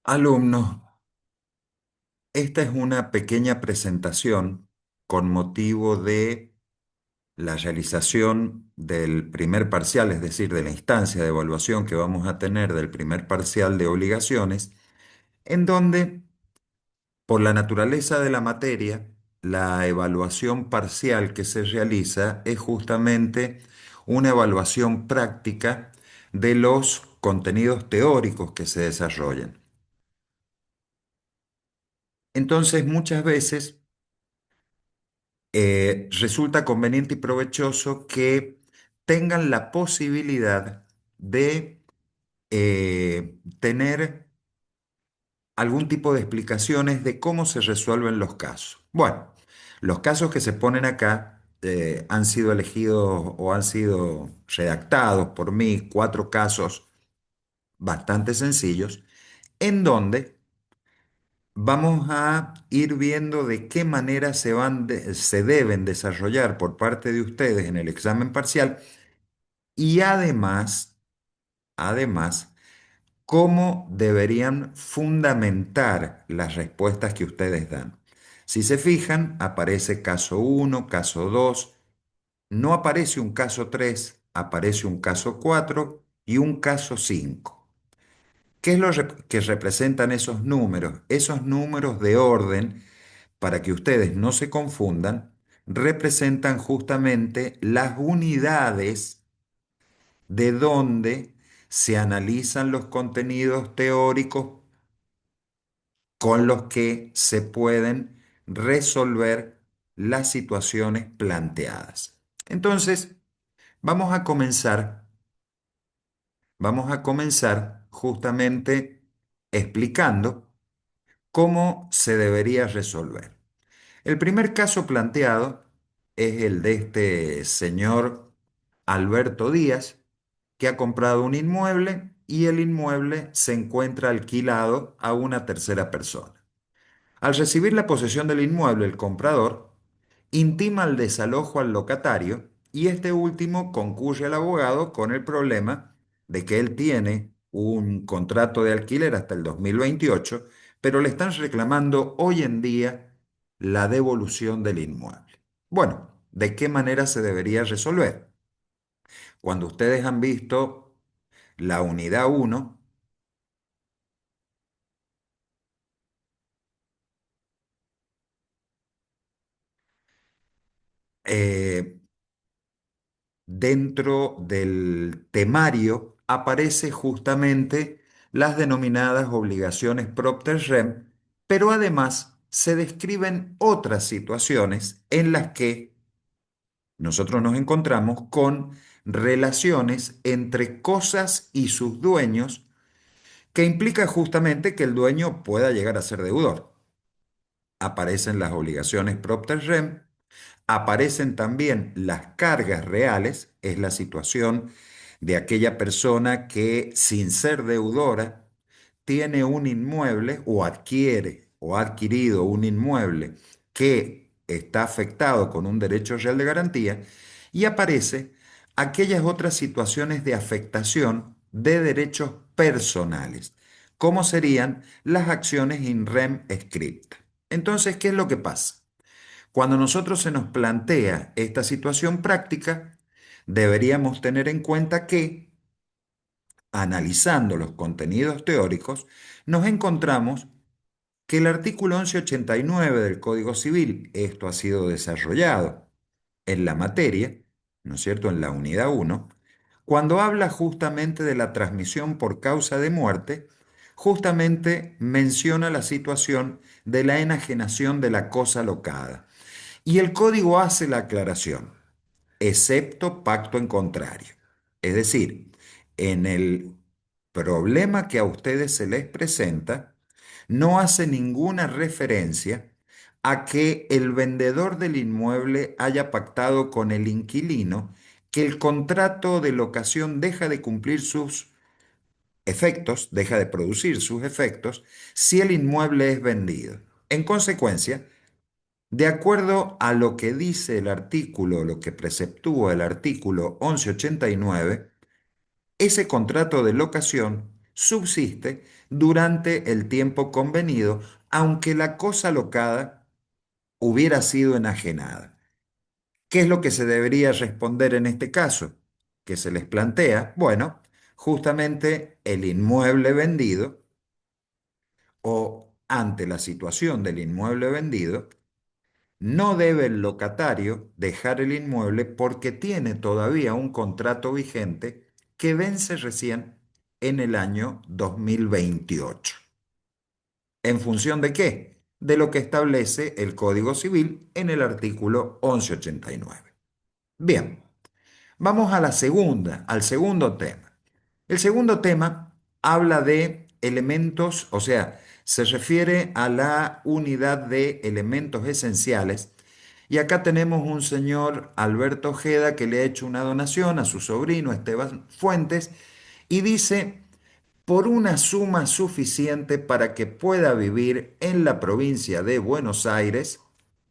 Alumnos, esta es una pequeña presentación con motivo de la realización del primer parcial, es decir, de la instancia de evaluación que vamos a tener del primer parcial de obligaciones, en donde, por la naturaleza de la materia, la evaluación parcial que se realiza es justamente una evaluación práctica de los contenidos teóricos que se desarrollan. Entonces, muchas veces resulta conveniente y provechoso que tengan la posibilidad de tener algún tipo de explicaciones de cómo se resuelven los casos. Bueno, los casos que se ponen acá han sido elegidos o han sido redactados por mí, cuatro casos bastante sencillos, en donde vamos a ir viendo de qué manera se deben desarrollar por parte de ustedes en el examen parcial y además, cómo deberían fundamentar las respuestas que ustedes dan. Si se fijan, aparece caso uno, caso 2, no aparece un caso 3, aparece un caso 4 y un caso 5. ¿Qué es que representan esos números? Esos números de orden, para que ustedes no se confundan, representan justamente las unidades de donde se analizan los contenidos teóricos con los que se pueden resolver las situaciones planteadas. Entonces, vamos a comenzar, vamos a comenzar justamente explicando cómo se debería resolver. El primer caso planteado es el de este señor Alberto Díaz, que ha comprado un inmueble y el inmueble se encuentra alquilado a una tercera persona. Al recibir la posesión del inmueble, el comprador intima el desalojo al locatario y este último concurre al abogado con el problema de que él tiene un contrato de alquiler hasta el 2028, pero le están reclamando hoy en día la devolución del inmueble. Bueno, ¿de qué manera se debería resolver? Cuando ustedes han visto la unidad uno, eh, dentro del temario aparece justamente las denominadas obligaciones propter rem, pero además se describen otras situaciones en las que nosotros nos encontramos con relaciones entre cosas y sus dueños que implica justamente que el dueño pueda llegar a ser deudor. Aparecen las obligaciones propter rem. Aparecen también las cargas reales, es la situación de aquella persona que sin ser deudora tiene un inmueble o adquiere o ha adquirido un inmueble que está afectado con un derecho real de garantía y aparece aquellas otras situaciones de afectación de derechos personales, como serían las acciones in rem scripta. Entonces, ¿qué es lo que pasa? Cuando nosotros se nos plantea esta situación práctica, deberíamos tener en cuenta que, analizando los contenidos teóricos, nos encontramos que el artículo 1189 del Código Civil, esto ha sido desarrollado en la materia, ¿no es cierto?, en la unidad uno, cuando habla justamente de la transmisión por causa de muerte, justamente menciona la situación de la enajenación de la cosa locada. Y el código hace la aclaración, excepto pacto en contrario. Es decir, en el problema que a ustedes se les presenta, no hace ninguna referencia a que el vendedor del inmueble haya pactado con el inquilino que el contrato de locación deja de cumplir sus efectos, deja de producir sus efectos, si el inmueble es vendido. En consecuencia, de acuerdo a lo que dice el artículo, lo que preceptúa el artículo 1189, ese contrato de locación subsiste durante el tiempo convenido, aunque la cosa locada hubiera sido enajenada. ¿Qué es lo que se debería responder en este caso? ¿Que se les plantea? Bueno, justamente el inmueble vendido o ante la situación del inmueble vendido, no debe el locatario dejar el inmueble porque tiene todavía un contrato vigente que vence recién en el año 2028. ¿En función de qué? De lo que establece el Código Civil en el artículo 1189. Bien, vamos a al segundo tema. El segundo tema habla de elementos, o sea, se refiere a la unidad de elementos esenciales. Y acá tenemos un señor, Alberto Ojeda, que le ha hecho una donación a su sobrino Esteban Fuentes y dice, por una suma suficiente para que pueda vivir en la provincia de Buenos Aires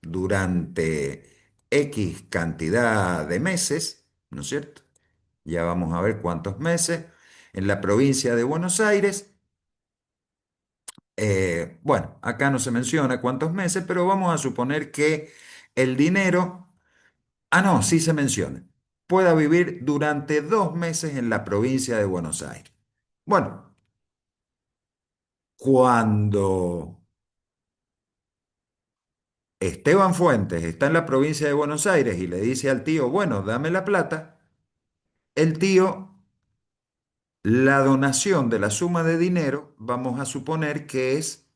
durante X cantidad de meses, ¿no es cierto? Ya vamos a ver cuántos meses. En la provincia de Buenos Aires, bueno, acá no se menciona cuántos meses, pero vamos a suponer que el dinero, no, sí se menciona, pueda vivir durante 2 meses en la provincia de Buenos Aires. Bueno, cuando Esteban Fuentes está en la provincia de Buenos Aires y le dice al tío, bueno, dame la plata, el tío, la donación de la suma de dinero, vamos a suponer que es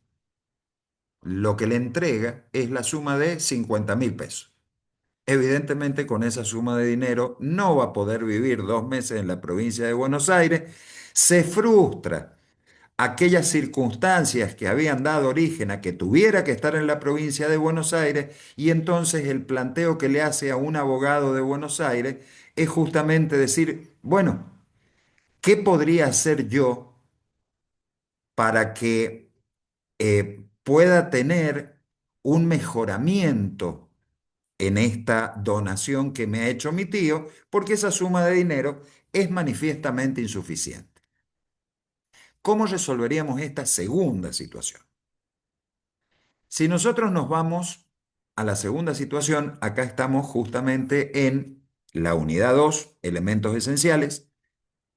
lo que le entrega es la suma de 50.000 pesos. Evidentemente, con esa suma de dinero no va a poder vivir 2 meses en la provincia de Buenos Aires. Se frustra aquellas circunstancias que habían dado origen a que tuviera que estar en la provincia de Buenos Aires y entonces el planteo que le hace a un abogado de Buenos Aires es justamente decir, bueno, ¿qué podría hacer yo para que pueda tener un mejoramiento en esta donación que me ha hecho mi tío, porque esa suma de dinero es manifiestamente insuficiente? ¿Cómo resolveríamos esta segunda situación? Si nosotros nos vamos a la segunda situación, acá estamos justamente en la unidad 2, elementos esenciales.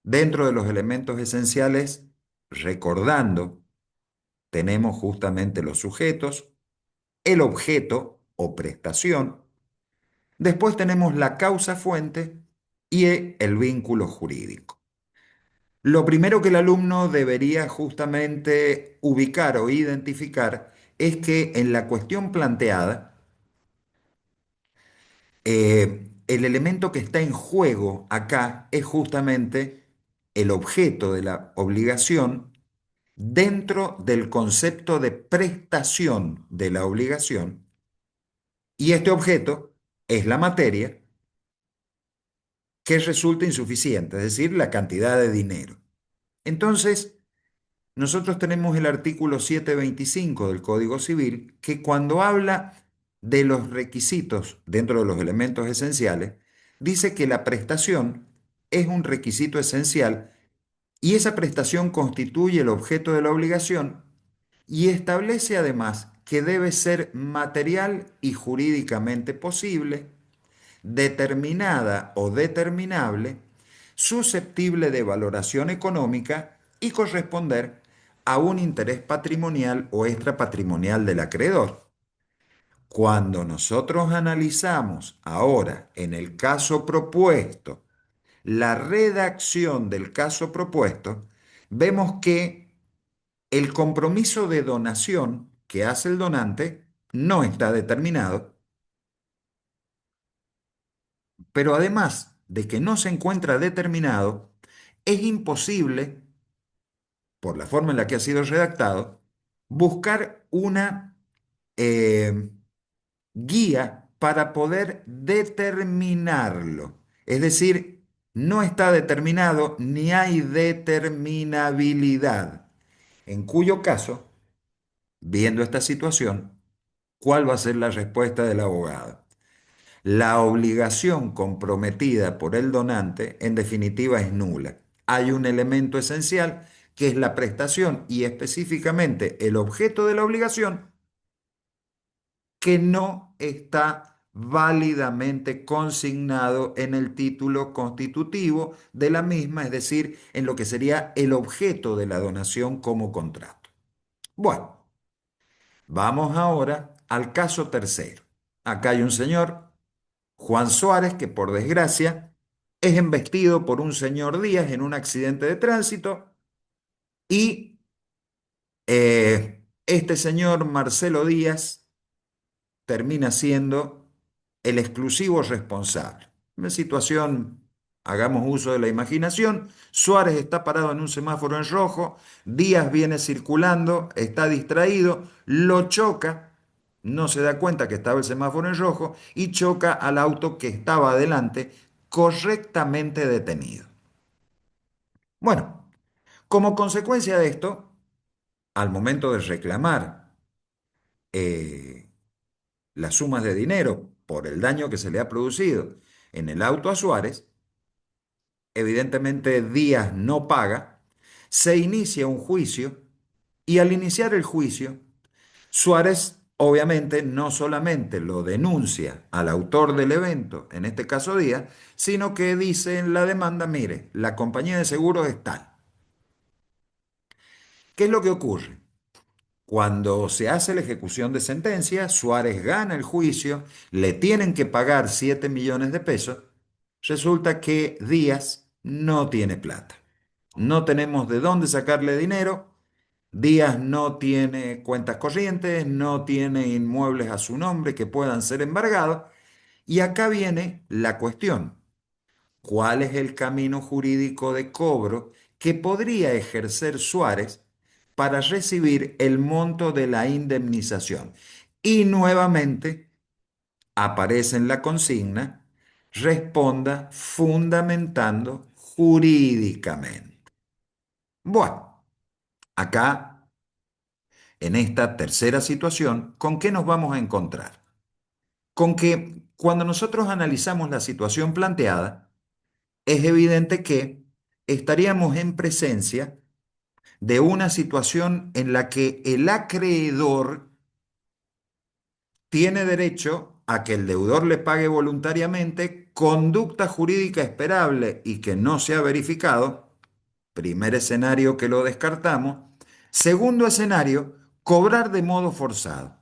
Dentro de los elementos esenciales, recordando, tenemos justamente los sujetos, el objeto o prestación. Después tenemos la causa fuente y el vínculo jurídico. Lo primero que el alumno debería justamente ubicar o identificar es que en la cuestión planteada, el elemento que está en juego acá es justamente el objeto de la obligación dentro del concepto de prestación de la obligación, y este objeto es la materia que resulta insuficiente, es decir, la cantidad de dinero. Entonces, nosotros tenemos el artículo 725 del Código Civil que cuando habla de los requisitos dentro de los elementos esenciales, dice que la prestación es un requisito esencial y esa prestación constituye el objeto de la obligación y establece además que debe ser material y jurídicamente posible, determinada o determinable, susceptible de valoración económica y corresponder a un interés patrimonial o extrapatrimonial del acreedor. Cuando nosotros analizamos ahora en el caso propuesto la redacción del caso propuesto, vemos que el compromiso de donación que hace el donante no está determinado, pero además de que no se encuentra determinado, es imposible, por la forma en la que ha sido redactado, buscar una eh, guía para poder determinarlo. Es decir, no está determinado ni hay determinabilidad. En cuyo caso, viendo esta situación, ¿cuál va a ser la respuesta del abogado? La obligación comprometida por el donante, en definitiva, es nula. Hay un elemento esencial que es la prestación y específicamente el objeto de la obligación, que no está válidamente consignado en el título constitutivo de la misma, es decir, en lo que sería el objeto de la donación como contrato. Bueno, vamos ahora al caso tercero. Acá hay un señor, Juan Suárez, que por desgracia es embestido por un señor Díaz en un accidente de tránsito y este señor Marcelo Díaz termina siendo el exclusivo responsable. Una situación, hagamos uso de la imaginación, Suárez está parado en un semáforo en rojo, Díaz viene circulando, está distraído, lo choca, no se da cuenta que estaba el semáforo en rojo y choca al auto que estaba adelante, correctamente detenido. Bueno, como consecuencia de esto, al momento de reclamar eh, las sumas de dinero por el daño que se le ha producido en el auto a Suárez, evidentemente Díaz no paga, se inicia un juicio y al iniciar el juicio, Suárez obviamente no solamente lo denuncia al autor del evento, en este caso Díaz, sino que dice en la demanda, mire, la compañía de seguros es tal. ¿Qué es lo que ocurre? Cuando se hace la ejecución de sentencia, Suárez gana el juicio, le tienen que pagar 7 millones de pesos. Resulta que Díaz no tiene plata. No tenemos de dónde sacarle dinero. Díaz no tiene cuentas corrientes, no tiene inmuebles a su nombre que puedan ser embargados. Y acá viene la cuestión. ¿Cuál es el camino jurídico de cobro que podría ejercer Suárez para recibir el monto de la indemnización? Y nuevamente aparece en la consigna, responda fundamentando jurídicamente. Bueno, acá, en esta tercera situación, ¿con qué nos vamos a encontrar? Con que cuando nosotros analizamos la situación planteada, es evidente que estaríamos en presencia de una situación en la que el acreedor tiene derecho a que el deudor le pague voluntariamente conducta jurídica esperable y que no se ha verificado. Primer escenario que lo descartamos. Segundo escenario, cobrar de modo forzado.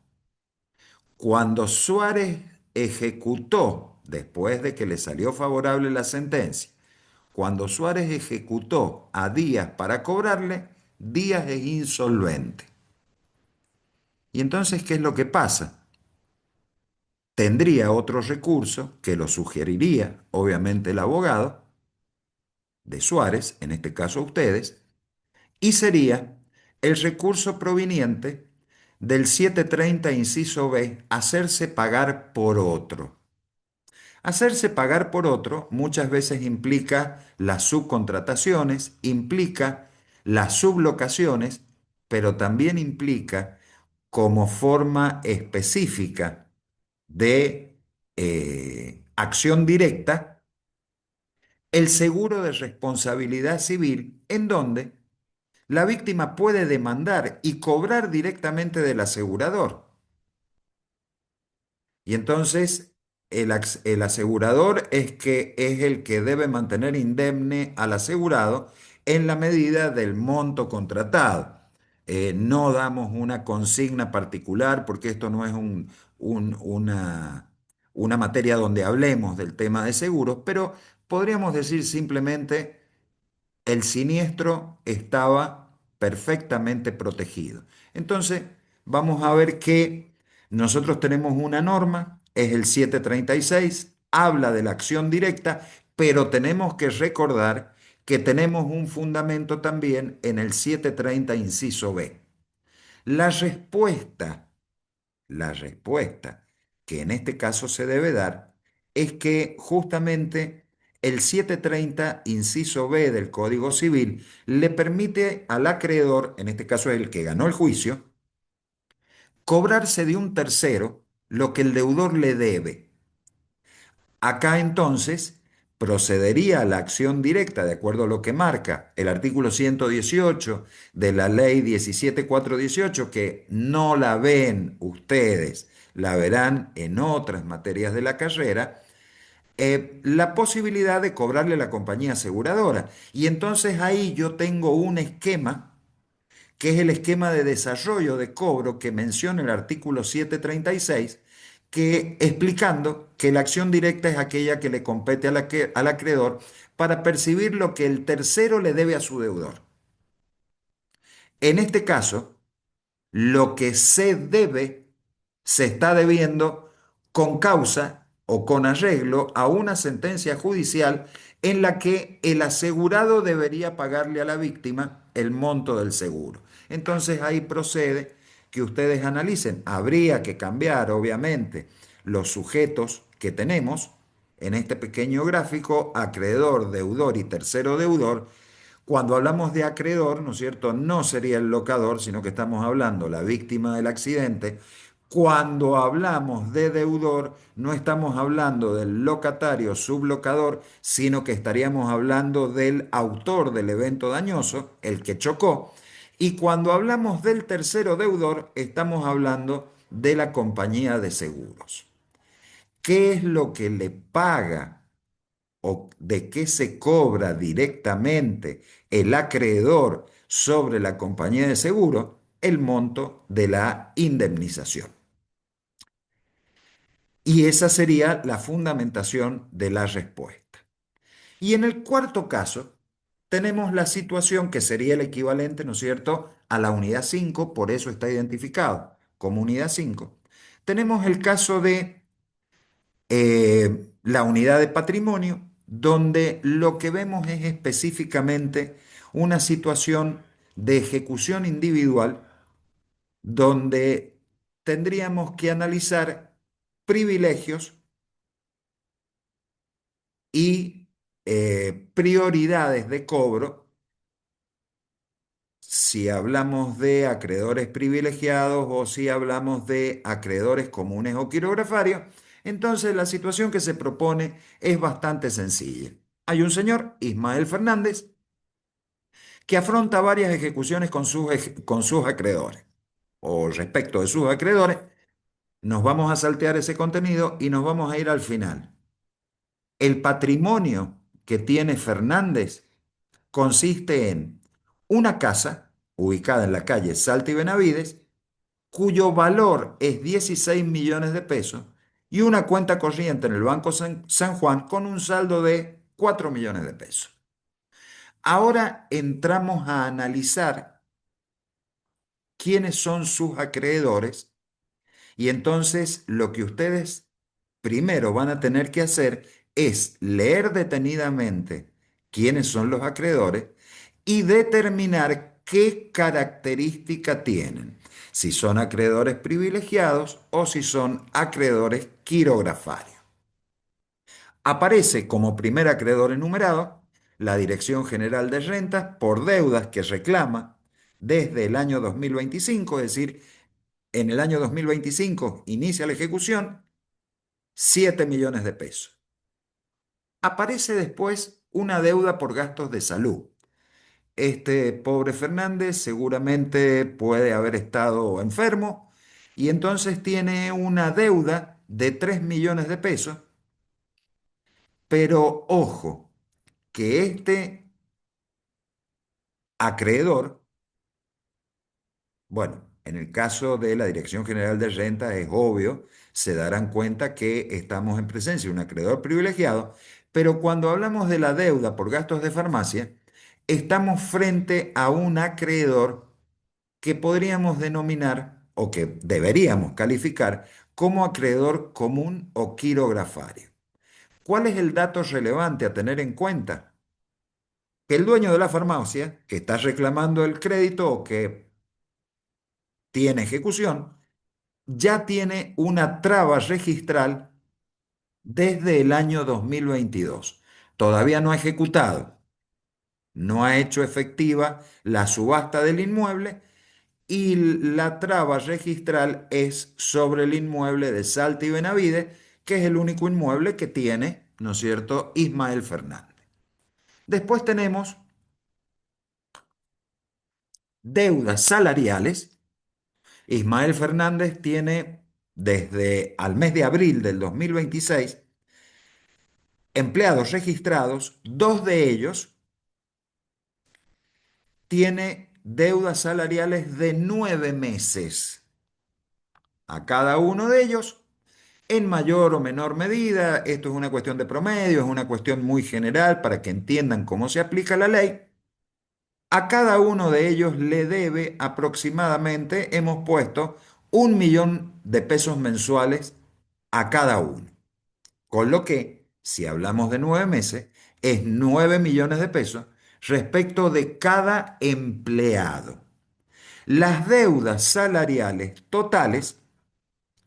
Cuando Suárez ejecutó, después de que le salió favorable la sentencia, cuando Suárez ejecutó a Díaz para cobrarle, Díaz es insolvente. Y entonces, ¿qué es lo que pasa? Tendría otro recurso que lo sugeriría, obviamente, el abogado de Suárez, en este caso ustedes, y sería el recurso proveniente del 730 inciso B, hacerse pagar por otro. Hacerse pagar por otro muchas veces implica las subcontrataciones, implica las sublocaciones, pero también implica como forma específica de acción directa el seguro de responsabilidad civil en donde la víctima puede demandar y cobrar directamente del asegurador. Y entonces el asegurador es el que debe mantener indemne al asegurado en la medida del monto contratado. No damos una consigna particular porque esto no es una materia donde hablemos del tema de seguros, pero podríamos decir simplemente el siniestro estaba perfectamente protegido. Entonces, vamos a ver que nosotros tenemos una norma, es el 736, habla de la acción directa, pero tenemos que recordar que tenemos un fundamento también en el 730, inciso B. La respuesta la respuesta que en este caso se debe dar es que justamente el 730, inciso B del Código Civil, le permite al acreedor, en este caso el que ganó el juicio, cobrarse de un tercero lo que el deudor le debe. Acá entonces procedería a la acción directa de acuerdo a lo que marca el artículo 118 de la ley 17418, que no la ven ustedes, la verán en otras materias de la carrera, la posibilidad de cobrarle a la compañía aseguradora. Y entonces ahí yo tengo un esquema, que es el esquema de desarrollo de cobro que menciona el artículo 736, que explicando que la acción directa es aquella que le compete al acreedor para percibir lo que el tercero le debe a su deudor. En este caso, lo que se debe se está debiendo con causa o con arreglo a una sentencia judicial en la que el asegurado debería pagarle a la víctima el monto del seguro. Entonces ahí procede que ustedes analicen. Habría que cambiar, obviamente, los sujetos que tenemos en este pequeño gráfico: acreedor, deudor y tercero deudor. Cuando hablamos de acreedor, ¿no es cierto? No sería el locador, sino que estamos hablando la víctima del accidente. Cuando hablamos de deudor, no estamos hablando del locatario sublocador, sino que estaríamos hablando del autor del evento dañoso, el que chocó. Y cuando hablamos del tercero deudor, estamos hablando de la compañía de seguros. ¿Qué es lo que le paga o de qué se cobra directamente el acreedor sobre la compañía de seguro? El monto de la indemnización. Y esa sería la fundamentación de la respuesta. Y en el cuarto caso, tenemos la situación que sería el equivalente, ¿no es cierto?, a la unidad 5, por eso está identificado como unidad 5. Tenemos el caso de la unidad de patrimonio, donde lo que vemos es específicamente una situación de ejecución individual, donde tendríamos que analizar privilegios y prioridades de cobro. Si hablamos de acreedores privilegiados o si hablamos de acreedores comunes o quirografarios, entonces la situación que se propone es bastante sencilla. Hay un señor, Ismael Fernández, que afronta varias ejecuciones con sus acreedores, o respecto de sus acreedores. Nos vamos a saltear ese contenido y nos vamos a ir al final. El patrimonio que tiene Fernández consiste en una casa ubicada en la calle Salta y Benavides, cuyo valor es 16 millones de pesos, y una cuenta corriente en el Banco San Juan con un saldo de 4 millones de pesos. Ahora entramos a analizar quiénes son sus acreedores, y entonces lo que ustedes primero van a tener que hacer es leer detenidamente quiénes son los acreedores y determinar qué característica tienen, si son acreedores privilegiados o si son acreedores quirografarios. Aparece como primer acreedor enumerado la Dirección General de Rentas por deudas que reclama desde el año 2025, es decir, en el año 2025 inicia la ejecución, 7 millones de pesos. Aparece después una deuda por gastos de salud. Este pobre Fernández seguramente puede haber estado enfermo y entonces tiene una deuda de 3 millones de pesos, pero ojo, que este acreedor, bueno, en el caso de la Dirección General de Renta es obvio, se darán cuenta que estamos en presencia de un acreedor privilegiado, pero cuando hablamos de la deuda por gastos de farmacia, estamos frente a un acreedor que podríamos denominar o que deberíamos calificar como acreedor común o quirografario. ¿Cuál es el dato relevante a tener en cuenta? Que el dueño de la farmacia, que está reclamando el crédito o que tiene ejecución, ya tiene una traba registral desde el año 2022. Todavía no ha ejecutado, no ha hecho efectiva la subasta del inmueble, y la traba registral es sobre el inmueble de Salta y Benavides, que es el único inmueble que tiene ¿no es cierto?, Ismael Fernández. Después tenemos deudas salariales. Ismael Fernández tiene desde al mes de abril del 2026 empleados registrados, dos de ellos tiene deudas salariales de 9 meses a cada uno de ellos, en mayor o menor medida. Esto es una cuestión de promedio, es una cuestión muy general para que entiendan cómo se aplica la ley. A cada uno de ellos le debe aproximadamente, hemos puesto 1 millón de pesos mensuales a cada uno. Con lo que, si hablamos de 9 meses, es 9 millones de pesos respecto de cada empleado. Las deudas salariales totales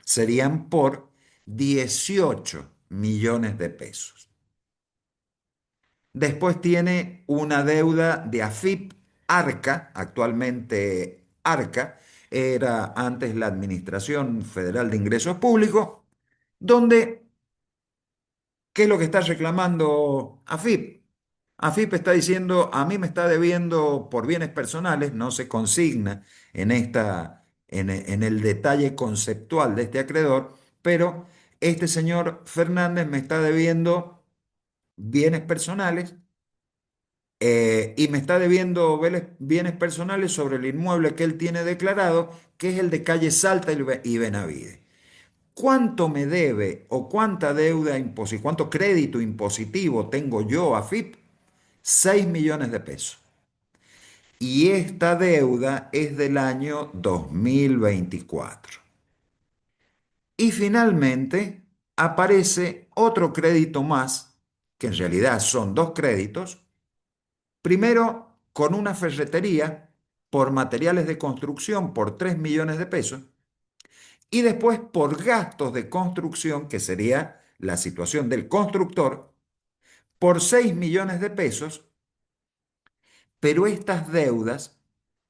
serían por 18 millones de pesos. Después tiene una deuda de AFIP Arca, actualmente Arca, era antes la Administración Federal de Ingresos Públicos, donde, ¿qué es lo que está reclamando AFIP? AFIP está diciendo, a mí me está debiendo por bienes personales, no se consigna en el detalle conceptual de este acreedor, pero este señor Fernández me está debiendo bienes personales, y me está debiendo bienes personales sobre el inmueble que él tiene declarado, que es el de calle Salta y Benavides. ¿Cuánto me debe o cuánta deuda impositiva, cuánto crédito impositivo tengo yo a FIP? 6 millones de pesos. Y esta deuda es del año 2024. Y finalmente aparece otro crédito más, que en realidad son dos créditos. Primero, con una ferretería por materiales de construcción por 3 millones de pesos. Y después por gastos de construcción, que sería la situación del constructor, por 6 millones de pesos. Pero estas deudas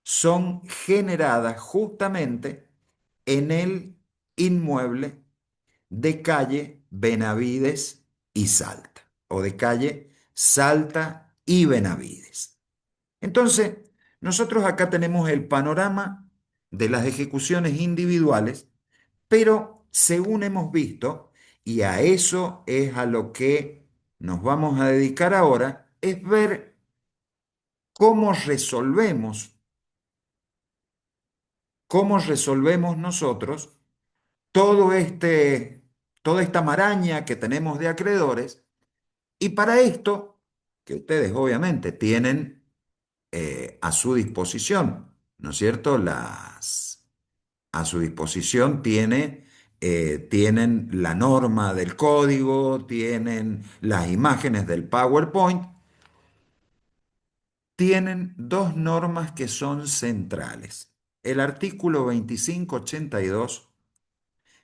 son generadas justamente en el inmueble de calle Benavides y Salta, o de calle Salta y Benavides. Entonces, nosotros acá tenemos el panorama de las ejecuciones individuales, pero según hemos visto, y a eso es a lo que nos vamos a dedicar ahora, es ver cómo resolvemos, cómo resolvemos nosotros todo toda esta maraña que tenemos de acreedores. Y para esto, que ustedes obviamente tienen a su disposición, ¿no es cierto? A su disposición tienen la norma del código, tienen las imágenes del PowerPoint, tienen dos normas que son centrales. El artículo 2582,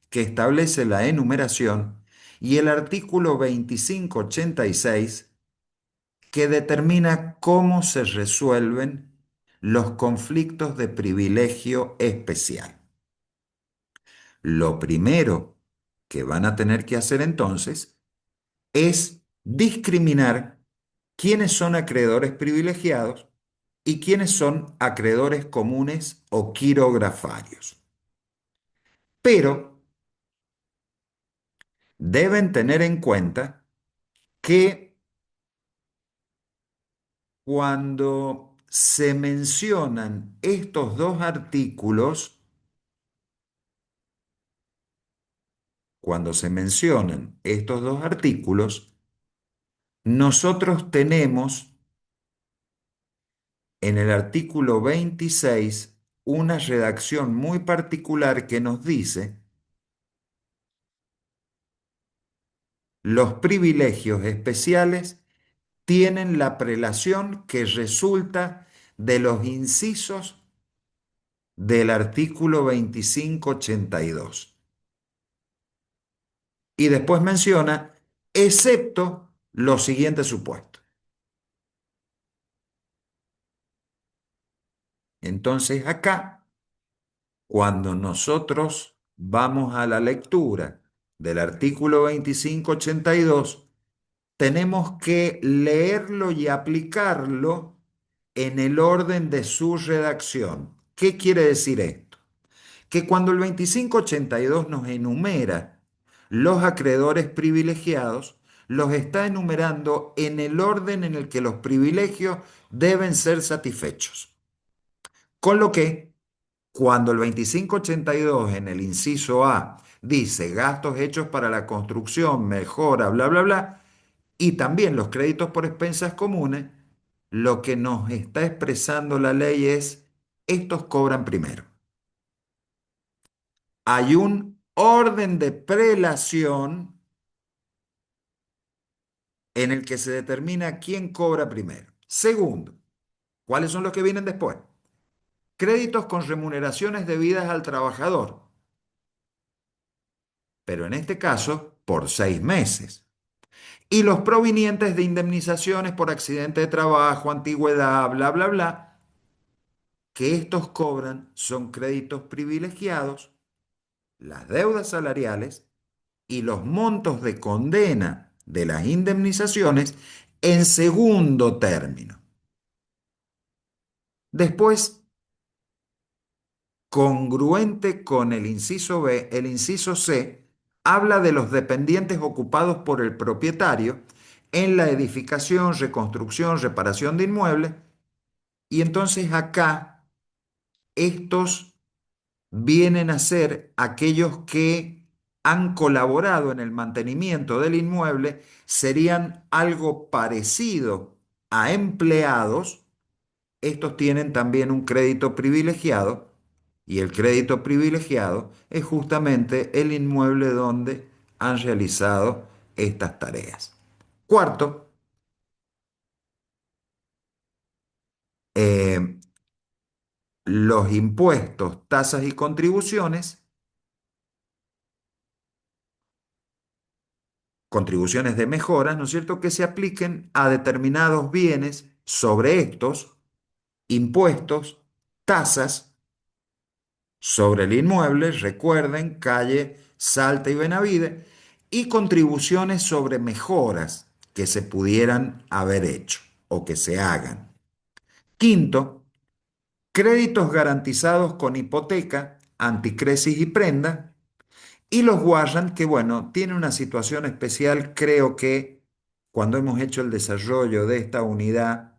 que establece la enumeración, y el artículo 2586, que determina cómo se resuelven los conflictos de privilegio especial. Lo primero que van a tener que hacer entonces es discriminar quiénes son acreedores privilegiados y quiénes son acreedores comunes o quirografarios. Pero deben tener en cuenta que cuando se mencionan estos dos artículos, nosotros tenemos en el artículo 26 una redacción muy particular que nos dice: los privilegios especiales tienen la prelación que resulta de los incisos del artículo 2582. Y después menciona, excepto los siguientes supuestos. Entonces acá, cuando nosotros vamos a la lectura del artículo 2582, tenemos que leerlo y aplicarlo en el orden de su redacción. ¿Qué quiere decir esto? Que cuando el 2582 nos enumera los acreedores privilegiados, los está enumerando en el orden en el que los privilegios deben ser satisfechos. Con lo que, cuando el 2582 en el inciso A dice gastos hechos para la construcción, mejora, bla, bla, bla, y también los créditos por expensas comunes, lo que nos está expresando la ley es, estos cobran primero. Hay un orden de prelación en el que se determina quién cobra primero. Segundo, ¿cuáles son los que vienen después? Créditos con remuneraciones debidas al trabajador, pero en este caso por 6 meses. Y los provenientes de indemnizaciones por accidente de trabajo, antigüedad, bla, bla, bla, que estos cobran son créditos privilegiados, las deudas salariales y los montos de condena de las indemnizaciones en segundo término. Después, congruente con el inciso B, el inciso C habla de los dependientes ocupados por el propietario en la edificación, reconstrucción, reparación de inmuebles. Y entonces acá estos vienen a ser aquellos que han colaborado en el mantenimiento del inmueble, serían algo parecido a empleados. Estos tienen también un crédito privilegiado y el crédito privilegiado es justamente el inmueble donde han realizado estas tareas. Cuarto, eh, los impuestos, tasas y contribuciones de mejoras, ¿no es cierto?, que se apliquen a determinados bienes sobre estos impuestos, tasas sobre el inmueble, recuerden, calle Salta y Benavide, y contribuciones sobre mejoras que se pudieran haber hecho o que se hagan. Quinto, créditos garantizados con hipoteca, anticresis y prenda, y los Warrant, que bueno, tiene una situación especial, creo que cuando hemos hecho el desarrollo de esta unidad,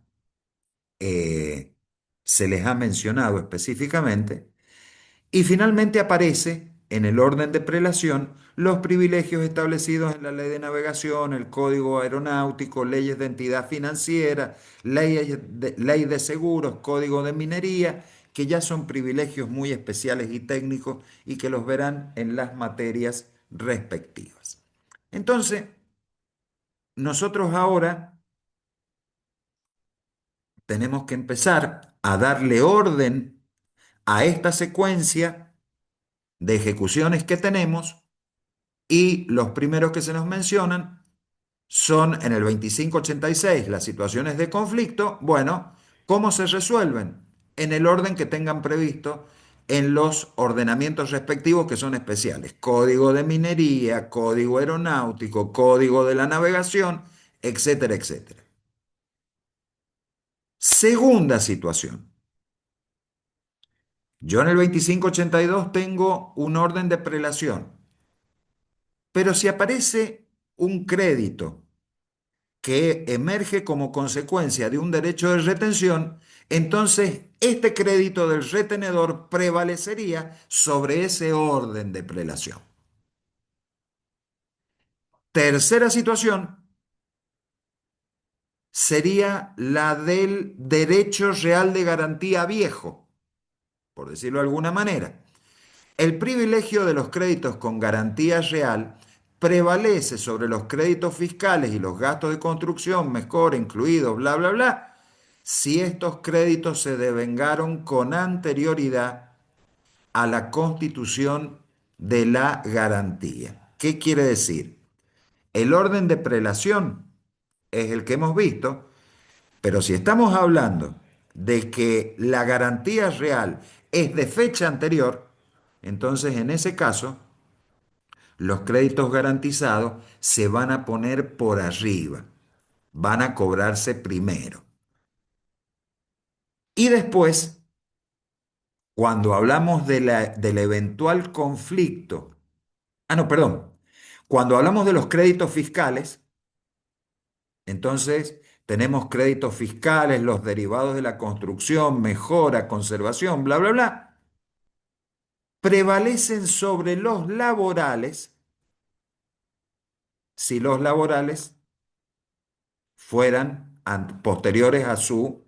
eh, se les ha mencionado específicamente. Y finalmente aparece en el orden de prelación los privilegios establecidos en la ley de navegación, el código aeronáutico, leyes de entidad financiera, ley de seguros, código de minería, que ya son privilegios muy especiales y técnicos y que los verán en las materias respectivas. Entonces, nosotros ahora tenemos que empezar a darle orden a esta secuencia de ejecuciones que tenemos. Y los primeros que se nos mencionan son en el 2586 las situaciones de conflicto. Bueno, ¿cómo se resuelven? En el orden que tengan previsto en los ordenamientos respectivos que son especiales. Código de minería, código aeronáutico, código de la navegación, etcétera, etcétera. Segunda situación. Yo en el 2582 tengo un orden de prelación, pero si aparece un crédito que emerge como consecuencia de un derecho de retención, entonces este crédito del retenedor prevalecería sobre ese orden de prelación. Tercera situación sería la del derecho real de garantía viejo, por decirlo de alguna manera. El privilegio de los créditos con garantía real prevalece sobre los créditos fiscales y los gastos de construcción, mejora, incluidos, bla, bla, bla, si estos créditos se devengaron con anterioridad a la constitución de la garantía. ¿Qué quiere decir? El orden de prelación es el que hemos visto, pero si estamos hablando de que la garantía real es de fecha anterior, entonces en ese caso los créditos garantizados se van a poner por arriba, van a cobrarse primero. Y después, cuando hablamos del eventual conflicto, no, perdón, cuando hablamos de los créditos fiscales, entonces tenemos créditos fiscales, los derivados de la construcción, mejora, conservación, bla, bla, bla, prevalecen sobre los laborales si los laborales fueran posteriores a su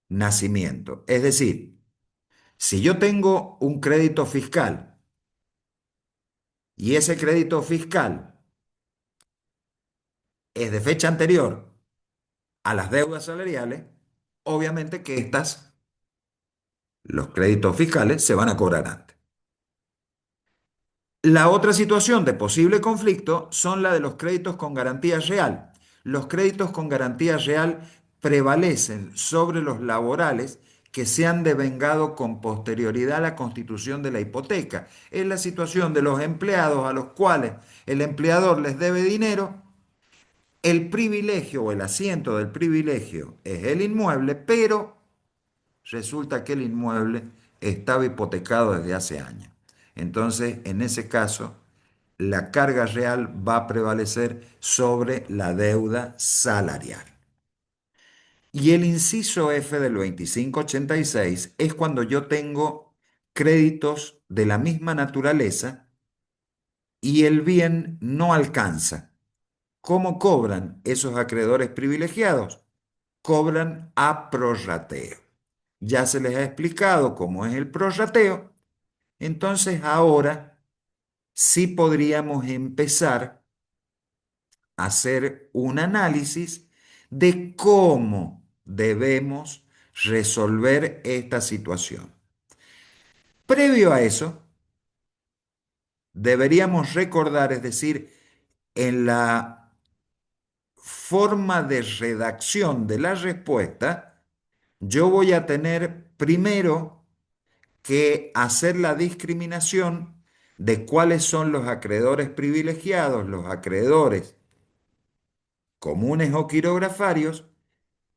nacimiento. Es decir, si yo tengo un crédito fiscal y ese crédito fiscal es de fecha anterior a las deudas salariales, obviamente que los créditos fiscales, se van a cobrar antes. La otra situación de posible conflicto son la de los créditos con garantía real. Los créditos con garantía real prevalecen sobre los laborales que se han devengado con posterioridad a la constitución de la hipoteca. Es la situación de los empleados a los cuales el empleador les debe dinero. El privilegio o el asiento del privilegio es el inmueble, pero resulta que el inmueble estaba hipotecado desde hace años. Entonces, en ese caso, la carga real va a prevalecer sobre la deuda salarial. Y el inciso F del 2586 es cuando yo tengo créditos de la misma naturaleza y el bien no alcanza. ¿Cómo cobran esos acreedores privilegiados? Cobran a prorrateo. Ya se les ha explicado cómo es el prorrateo, entonces ahora sí podríamos empezar a hacer un análisis de cómo debemos resolver esta situación. Previo a eso, deberíamos recordar, es decir, en la forma de redacción de la respuesta, yo voy a tener primero que hacer la discriminación de cuáles son los acreedores privilegiados, los acreedores comunes o quirografarios,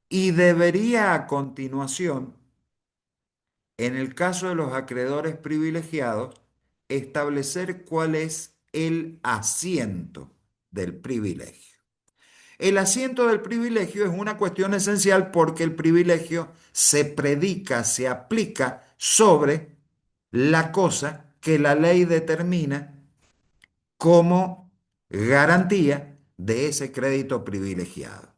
y debería a continuación, en el caso de los acreedores privilegiados, establecer cuál es el asiento del privilegio. El asiento del privilegio es una cuestión esencial porque el privilegio se predica, se aplica sobre la cosa que la ley determina como garantía de ese crédito privilegiado.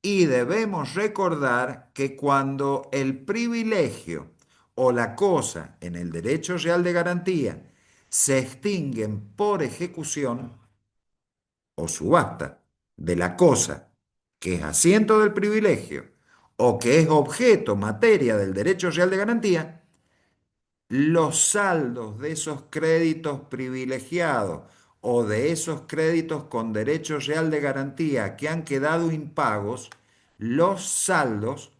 Y debemos recordar que cuando el privilegio o la cosa en el derecho real de garantía se extinguen por ejecución o subasta de la cosa que es asiento del privilegio o que es objeto, materia del derecho real de garantía, los saldos de esos créditos privilegiados o de esos créditos con derecho real de garantía que han quedado impagos, los saldos,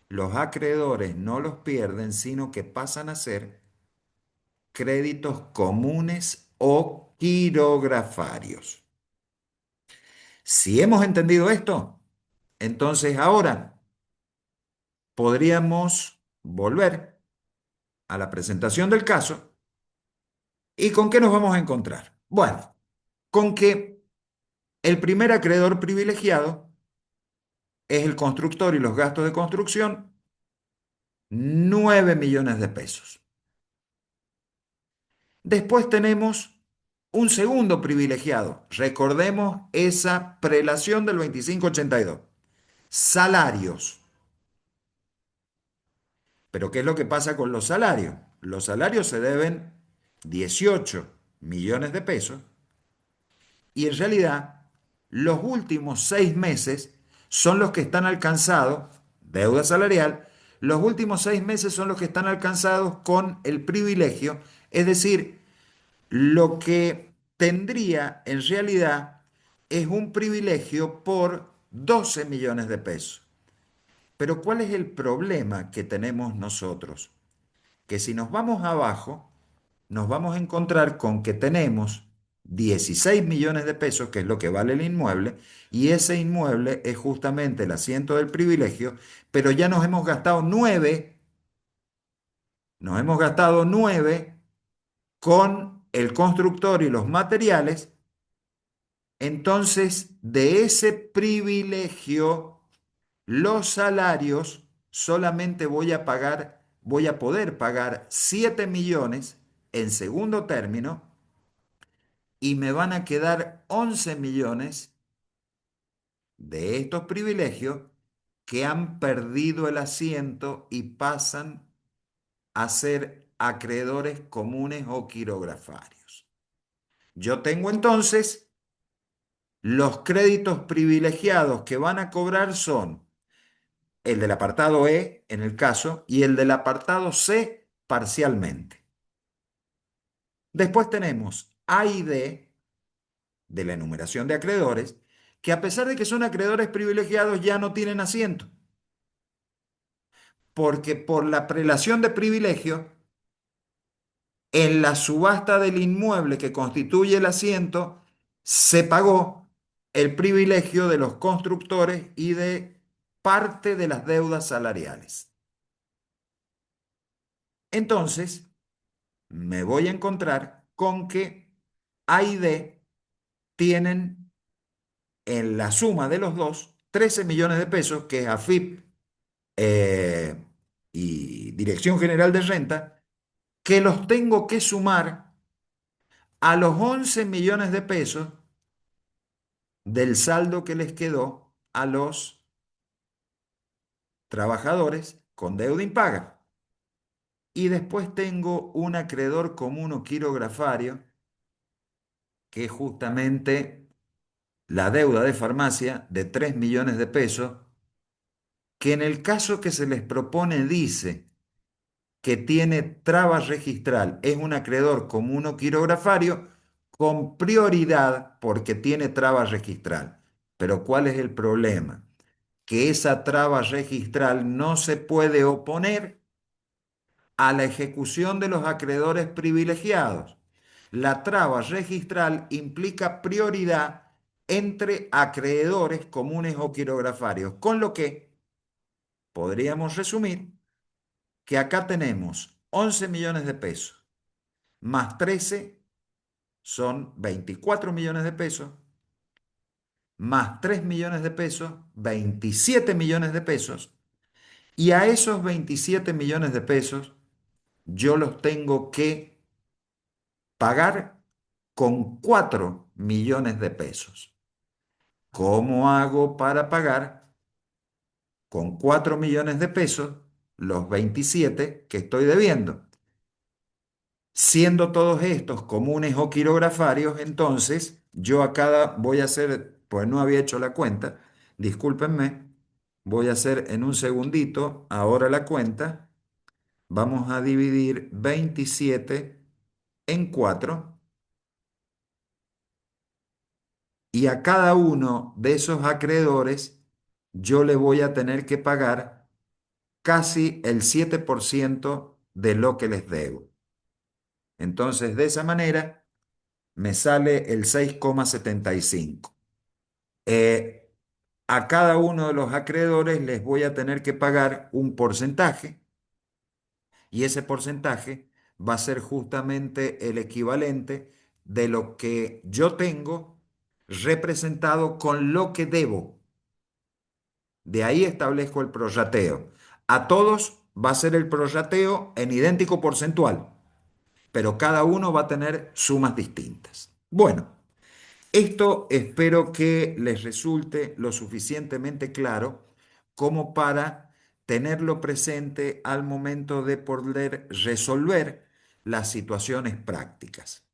los acreedores no los pierden, sino que pasan a ser créditos comunes o quirografarios. Si hemos entendido esto, entonces ahora podríamos volver a la presentación del caso. ¿Y con qué nos vamos a encontrar? Bueno, con que el primer acreedor privilegiado es el constructor y los gastos de construcción, 9 millones de pesos. Después tenemos un segundo privilegiado. Recordemos esa prelación del 2582. Salarios. Pero ¿qué es lo que pasa con los salarios? Los salarios se deben 18 millones de pesos y en realidad los últimos 6 meses son los que están alcanzados, deuda salarial, los últimos 6 meses son los que están alcanzados con el privilegio, es decir, lo que tendría en realidad es un privilegio por 12 millones de pesos. Pero ¿cuál es el problema que tenemos nosotros? Que si nos vamos abajo, nos vamos a encontrar con que tenemos 16 millones de pesos, que es lo que vale el inmueble, y ese inmueble es justamente el asiento del privilegio, pero ya nos hemos gastado 9 con el constructor y los materiales. Entonces, de ese privilegio, los salarios solamente voy a poder pagar 7 millones en segundo término y me van a quedar 11 millones de estos privilegios que han perdido el asiento y pasan a ser acreedores comunes o quirografarios. Yo tengo entonces los créditos privilegiados que van a cobrar son el del apartado E, en el caso, y el del apartado C, parcialmente. Después tenemos A y D, de la enumeración de acreedores, que a pesar de que son acreedores privilegiados, ya no tienen asiento, porque por la prelación de privilegio, en la subasta del inmueble que constituye el asiento, se pagó el privilegio de los constructores y de parte de las deudas salariales. Entonces, me voy a encontrar con que A y D tienen en la suma de los dos 13 millones de pesos, que es AFIP eh, y Dirección General de Renta, que los tengo que sumar a los 11 millones de pesos del saldo que les quedó a los trabajadores con deuda impaga. Y después tengo un acreedor común o quirografario, que es justamente la deuda de farmacia de 3 millones de pesos, que en el caso que se les propone dice que tiene traba registral, es un acreedor común o quirografario con prioridad porque tiene traba registral. Pero ¿cuál es el problema? Que esa traba registral no se puede oponer a la ejecución de los acreedores privilegiados. La traba registral implica prioridad entre acreedores comunes o quirografarios, con lo que podríamos resumir que acá tenemos 11 millones de pesos, más 13 son 24 millones de pesos, más 3 millones de pesos, 27 millones de pesos, y a esos 27 millones de pesos yo los tengo que pagar con 4 millones de pesos. ¿Cómo hago para pagar con 4 millones de pesos los 27 que estoy debiendo? Siendo todos estos comunes o quirografarios, entonces yo acá voy a hacer, pues no había hecho la cuenta, discúlpenme, voy a hacer en un segundito ahora la cuenta. Vamos a dividir 27 en 4 y a cada uno de esos acreedores yo le voy a tener que pagar casi el 7% de lo que les debo. Entonces, de esa manera me sale el 6,75. Eh, a cada uno de los acreedores les voy a tener que pagar un porcentaje y ese porcentaje va a ser justamente el equivalente de lo que yo tengo representado con lo que debo. De ahí establezco el prorrateo. A todos va a ser el prorrateo en idéntico porcentual, pero cada uno va a tener sumas distintas. Bueno, esto espero que les resulte lo suficientemente claro como para tenerlo presente al momento de poder resolver las situaciones prácticas.